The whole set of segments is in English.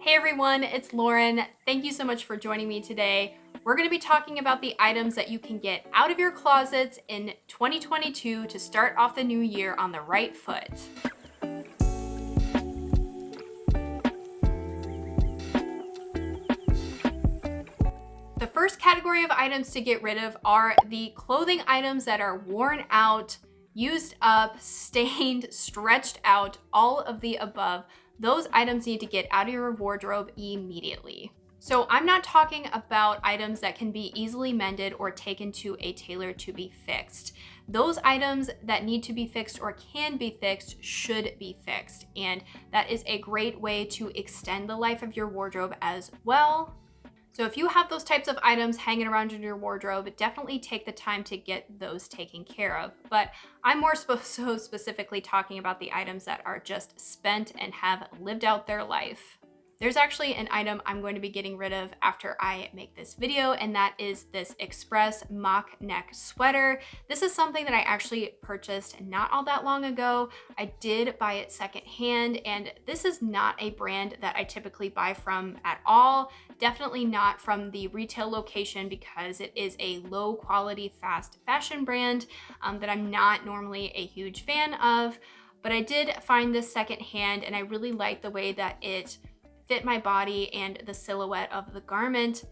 Hey everyone, it's Lauren. Thank you so much for joining me today. We're going to be talking about the items that you can get out of your closets in 2022 to start off the new year on the right foot. The first category of items to get rid of are the clothing items that are worn out, used up, stained, stretched out, all of the above. Those items need to get out of your wardrobe immediately. So I'm not talking about items that can be easily mended or taken to a tailor to be fixed. Those items that need to be fixed or can be fixed should be fixed. And that is a great way to extend the life of your wardrobe as well. So if you have those types of items hanging around in your wardrobe, definitely take the time to get those taken care of. But I'm more so specifically talking about the items that are just spent and have lived out their life. There's actually an item I'm going to be getting rid of after I make this video, and that is this Express mock neck sweater. This is something that I actually purchased not all that long ago. I did buy it secondhand, and this is not a brand that I typically buy from at all. Definitely not from the retail location because it is a low quality fast fashion brand that I'm not normally a huge fan of. But I did find this secondhand, and I really like the way that it fit my body and the silhouette of the garment.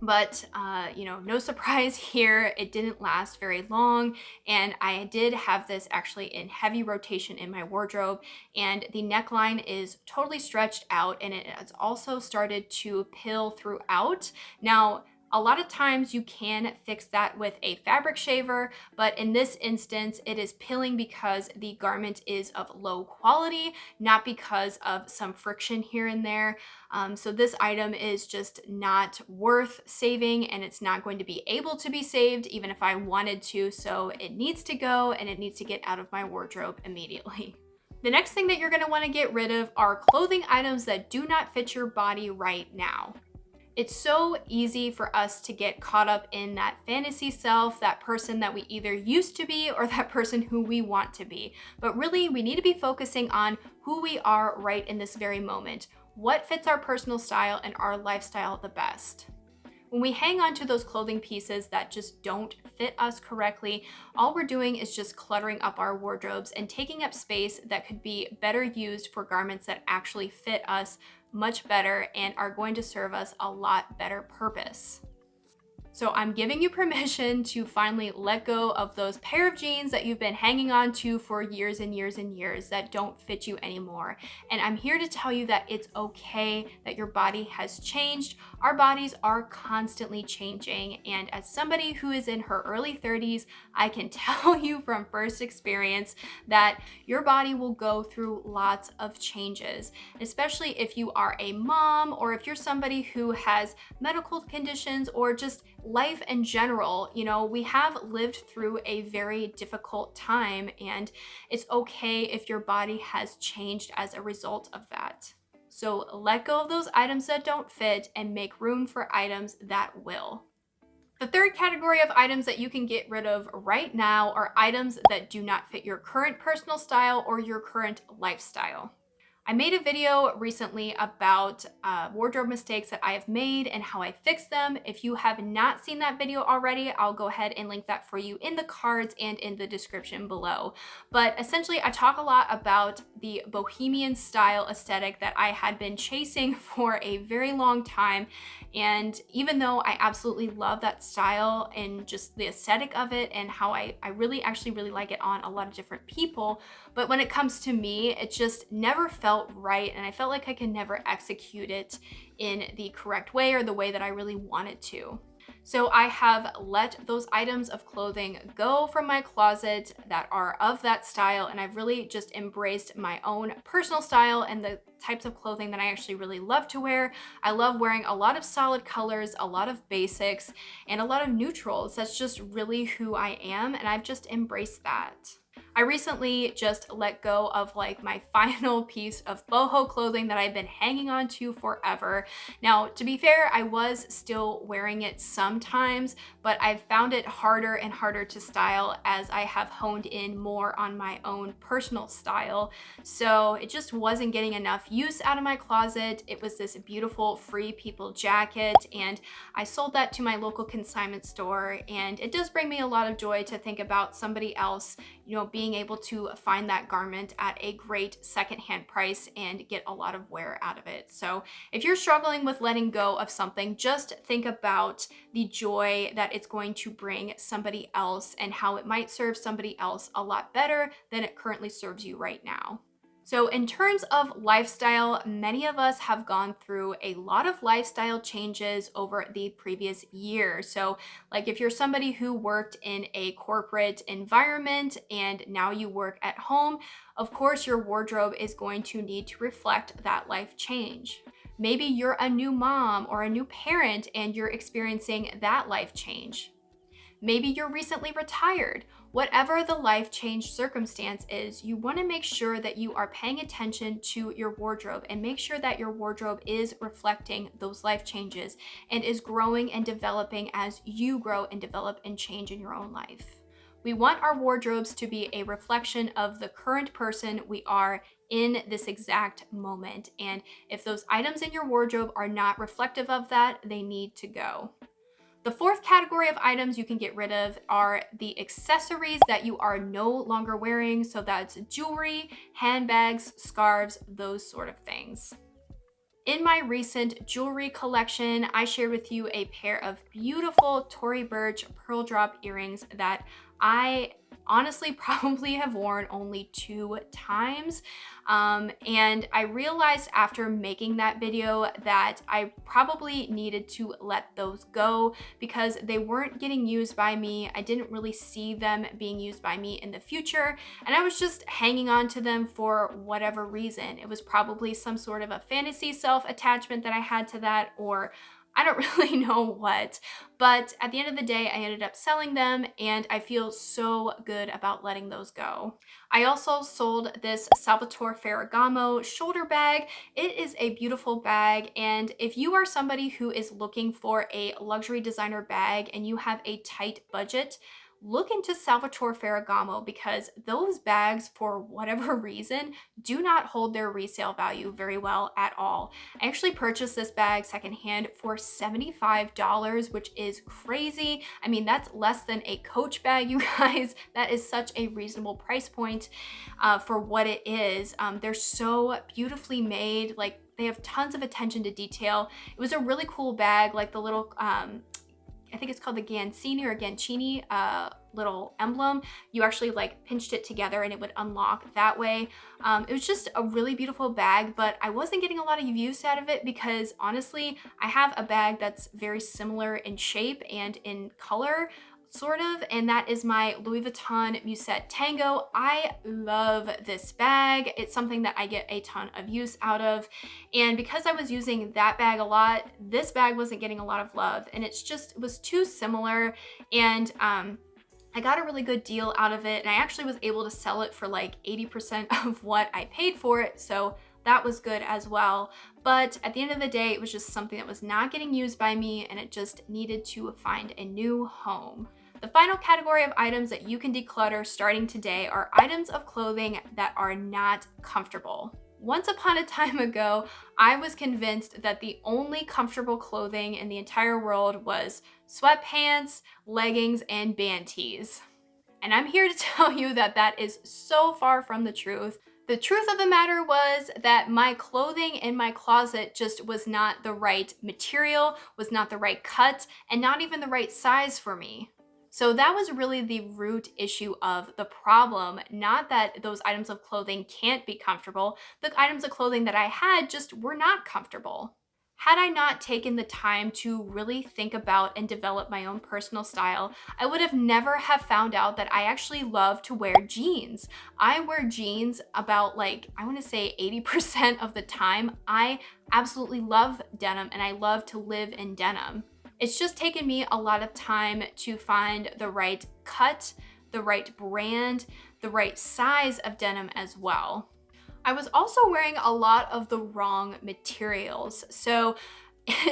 But no surprise here, it didn't last very long, and I did have this actually in heavy rotation in my wardrobe, and the neckline is totally stretched out, and it has also started to pill throughout. Now, a lot of times you can fix that with a fabric shaver, but in this instance, it is pilling because the garment is of low quality, not because of some friction here and there. So this item is just not worth saving, and it's not going to be able to be saved even if I wanted to. So it needs to go, and it needs to get out of my wardrobe immediately. The next thing that you're going to want to get rid of are clothing items that do not fit your body right now. It's so easy for us to get caught up in that fantasy self, that person that we either used to be or that person who we want to be. But really, we need to be focusing on who we are right in this very moment. What fits our personal style and our lifestyle the best? When we hang on to those clothing pieces that just don't fit us correctly, all we're doing is just cluttering up our wardrobes and taking up space that could be better used for garments that actually fit us much better and are going to serve us a lot better purpose. So I'm giving you permission to finally let go of those pair of jeans that you've been hanging on to for years and years and years that don't fit you anymore. And I'm here to tell you that it's okay that your body has changed. Our bodies are constantly changing. And as somebody who is in her early 30s, I can tell you from first experience that your body will go through lots of changes, especially if you are a mom or if you're somebody who has medical conditions or just life in general. We have lived through a very difficult time, and it's okay if your body has changed as a result of that. So let go of those items that don't fit and make room for items that will. The third category of items that you can get rid of right now are items that do not fit your current personal style or your current lifestyle. I made a video recently about wardrobe mistakes that I have made and how I fixed them. If you have not seen that video already, I'll go ahead and link that for you in the cards and in the description below. But essentially, I talk a lot about the bohemian style aesthetic that I had been chasing for a very long time. And even though I absolutely love that style and just the aesthetic of it and how I really like it on a lot of different people, but when it comes to me, it just never felt right, and I felt like I could never execute it in the correct way or the way that I really wanted to. So I have let those items of clothing go from my closet that are of that style, and I've really just embraced my own personal style and the types of clothing that I actually really love to wear. I love wearing a lot of solid colors, a lot of basics, and a lot of neutrals. That's just really who I am, and I've just embraced that. I recently just let go of like my final piece of boho clothing that I've been hanging on to forever. Now, to be fair, I was still wearing it sometimes, but I've found it harder and harder to style as I have honed in more on my own personal style. So it just wasn't getting enough use out of my closet. It was this beautiful Free People jacket, and I sold that to my local consignment store. And it does bring me a lot of joy to think about somebody else, being able to find that garment at a great secondhand price and get a lot of wear out of it. So if you're struggling with letting go of something, just think about the joy that it's going to bring somebody else and how it might serve somebody else a lot better than it currently serves you right now. So in terms of lifestyle, many of us have gone through a lot of lifestyle changes over the previous year. So like if you're somebody who worked in a corporate environment and now you work at home, of course your wardrobe is going to need to reflect that life change. Maybe you're a new mom or a new parent and you're experiencing that life change. Maybe you're recently retired. Whatever the life change circumstance is, you want to make sure that you are paying attention to your wardrobe and make sure that your wardrobe is reflecting those life changes and is growing and developing as you grow and develop and change in your own life. We want our wardrobes to be a reflection of the current person we are in this exact moment. And if those items in your wardrobe are not reflective of that, they need to go. The fourth category of items you can get rid of are the accessories that you are no longer wearing. So that's jewelry, handbags, scarves, those sort of things. In my recent jewelry collection, I shared with you a pair of beautiful Tory Burch pearl drop earrings that I honestly probably have worn only 2 times. And I realized after making that video that I probably needed to let those go because they weren't getting used by me. I didn't really see them being used by me in the future. And I was just hanging on to them for whatever reason. It was probably some sort of a fantasy self-attachment that I had to that, or I don't really know what, but at the end of the day, I ended up selling them and I feel so good about letting those go. I also sold this Salvatore Ferragamo shoulder bag. It is a beautiful bag, and if you are somebody who is looking for a luxury designer bag and you have a tight budget, look into Salvatore Ferragamo because those bags, for whatever reason, do not hold their resale value very well at all. I actually purchased this bag secondhand for $75, which is crazy. I mean, that's less than a Coach bag, you guys. That is such a reasonable price point for what it is. They're so beautifully made. Like, they have tons of attention to detail. It was a really cool bag, like the little I think it's called the Gancini or Gancini little emblem. You actually like pinched it together and it would unlock that way. It was just a really beautiful bag, but I wasn't getting a lot of use out of it because honestly, I have a bag that's very similar in shape and in color, sort of, and that is my Louis Vuitton Musette Tango. I love this bag. It's something that I get a ton of use out of, and because I was using that bag a lot, this bag wasn't getting a lot of love, and it was too similar, and I got a really good deal out of it, and I actually was able to sell it for like 80% of what I paid for it, so that was good as well. But at the end of the day, it was just something that was not getting used by me, and it just needed to find a new home. The final category of items that you can declutter starting today are items of clothing that are not comfortable. Once upon a time ago, I was convinced that the only comfortable clothing in the entire world was sweatpants, leggings, and band tees. And I'm here to tell you that that is so far from the truth. The truth of the matter was that my clothing in my closet just was not the right material, was not the right cut, and not even the right size for me. So that was really the root issue of the problem, not that those items of clothing can't be comfortable. The items of clothing that I had just were not comfortable. Had I not taken the time to really think about and develop my own personal style, I would have never have found out that I actually love to wear jeans. I wear jeans about like, I want to say 80% of the time. I absolutely love denim and I love to live in denim. It's just taken me a lot of time to find the right cut, the right brand, the right size of denim as well. I was also wearing a lot of the wrong materials. So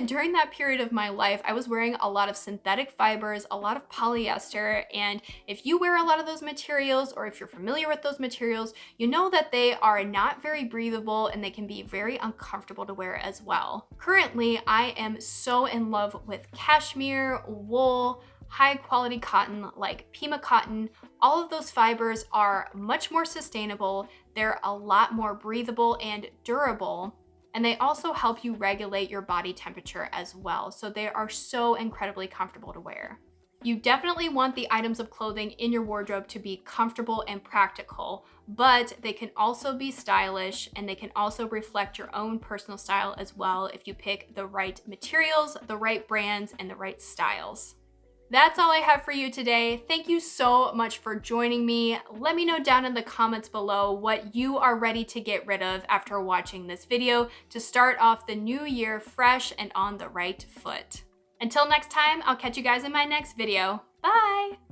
during that period of my life, I was wearing a lot of synthetic fibers, a lot of polyester, and if you wear a lot of those materials, or if you're familiar with those materials, you know that they are not very breathable and they can be very uncomfortable to wear as well. Currently, I am so in love with cashmere, wool, high quality cotton like Pima cotton. All of those fibers are much more sustainable, they're a lot more breathable and durable, and they also help you regulate your body temperature as well. So they are so incredibly comfortable to wear. You definitely want the items of clothing in your wardrobe to be comfortable and practical, but they can also be stylish and they can also reflect your own personal style as well if you pick the right materials, the right brands, and the right styles. That's all I have for you today. Thank you so much for joining me. Let me know down in the comments below what you are ready to get rid of after watching this video to start off the new year fresh and on the right foot. Until next time, I'll catch you guys in my next video. Bye!